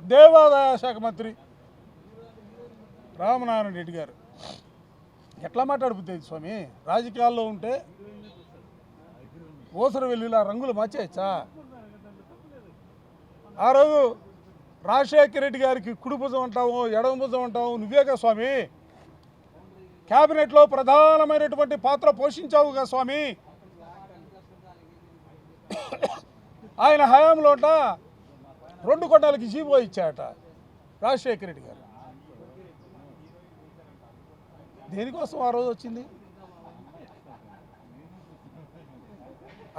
దేవాదాయ శాఖ మంత్రి రామనారాయణ రెడ్డి గారు ఎట్లా మాట్లాడుతుంది స్వామి? రాజకీయాల్లో ఉంటే ఓసర వెళ్ళిలా రంగులు మార్చేయచ్చా? ఆ రోజు రాజశేఖర రెడ్డి గారికి కుడి భుజం అంటావు, ఎడమ భుజం అంటావు, నువ్వేగా స్వామి. క్యాబినెట్లో ప్రధానమైనటువంటి పాత్ర పోషించావుగా స్వామి. ఆయన హయాంలో 2 కొండలకి జీవో ఇచ్చాట రాజశేఖర రెడ్డి గారు. దేనికోసం ఆ రోజు వచ్చింది?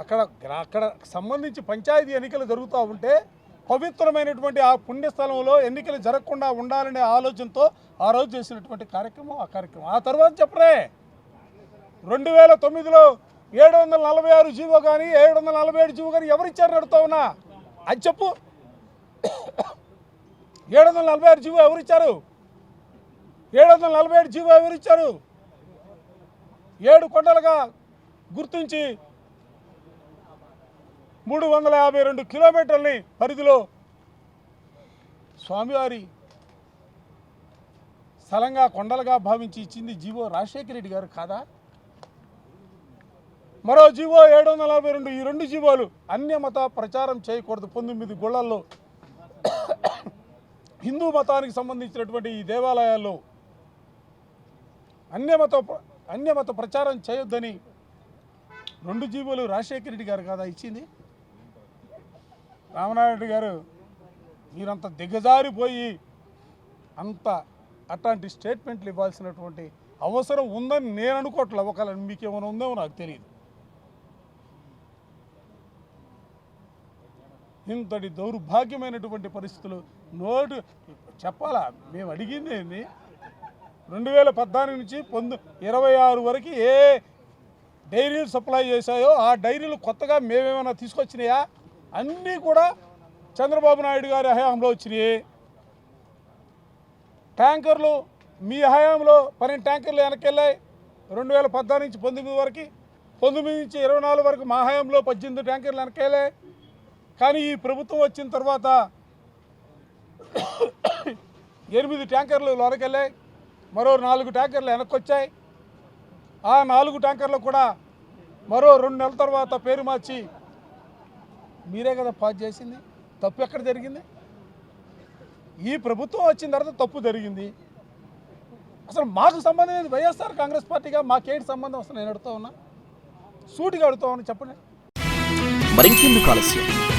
అక్కడ సంబంధించి పంచాయతీ ఎన్నికలు జరుగుతూ ఉంటే పవిత్రమైనటువంటి ఆ పుణ్యస్థలంలో ఎన్నికలు జరగకుండా ఉండాలనే ఆలోచనతో ఆ రోజు చేసినటువంటి కార్యక్రమం. ఆ తర్వాత చెప్పరే 2009లో 746 జీవో కానీ 747 జీవో కానీ ఎవరిచ్చారని అడుగుతా ఉన్నా. అది చెప్పు. 746 జీవో ఎవరిచ్చారు? 747 జీవో ఎవరిచ్చారు? 7 కొండలుగా గుర్తించి 352 కిలోమీటర్లని పరిధిలో స్వామివారి స్థలంగా కొండలుగా భావించి ఇచ్చింది జీవో రాజశేఖర రెడ్డి గారు కాదా? మరో జీవో 742. ఈ 2 జీవోలు అన్యమత ప్రచారం చేయకూడదు. 19 గుళ్ళల్లో హిందూ మతానికి సంబంధించినటువంటి ఈ దేవాలయాల్లో అన్యమత ప్రచారం చేయొద్దని 2 జీవోలు రాజశేఖర రెడ్డి గారు కాదా ఇచ్చింది? రామనారాయణ రెడ్డి గారు మీరంత దిగజారిపోయి అట్లాంటి స్టేట్మెంట్లు ఇవ్వాల్సినటువంటి అవసరం ఉందని నేను అనుకోవట్లే. ఒకవేళ మీకేమైనా ఉందేమో నాకు తెలియదు. ఇంతటి దౌర్భాగ్యమైనటువంటి పరిస్థితులు చెప్పాలా? మేము అడిగింది ఏంది? 2014 నుంచి 26 వరకు ఏ డైరీలు సప్లై చేశాయో ఆ డైరీలు కొత్తగా మేమేమైనా తీసుకొచ్చినాయా? అన్నీ కూడా చంద్రబాబు నాయుడు గారి హయాంలో వచ్చినాయి. ట్యాంకర్లు మీ హయాంలో 12 ట్యాంకర్లు వెనకెళ్ళాయి. 2014 నుంచి 19 వరకు, 19 నుంచి 24 వరకు మా హయాంలో 18 ట్యాంకర్లు వెనకెళ్ళాయి. కానీ ఈ ప్రభుత్వం వచ్చిన తర్వాత 8 ట్యాంకర్లు వెనకెళ్ళాయి. మరో 4 ట్యాంకర్లు వెనక్కొచ్చాయి. ఆ 4 ట్యాంకర్లు కూడా మరో 2 నెలల తర్వాత పేరు మార్చి మీరే కదా పాస్ చేసింది. తప్పు ఎక్కడ జరిగింది? ఈ ప్రభుత్వం వచ్చిన తర్వాత తప్పు జరిగింది. అసలు మాకు సంబంధం ఏంది? వైఎస్ఆర్ కాంగ్రెస్ పార్టీగా మాకేంటి సంబంధం? అసలు నేను అడుగుతా ఉన్నా, సూటిగా అడుగుతా ఉన్నా, చెప్పండి. మరింకెందుకు ఆలస్యం,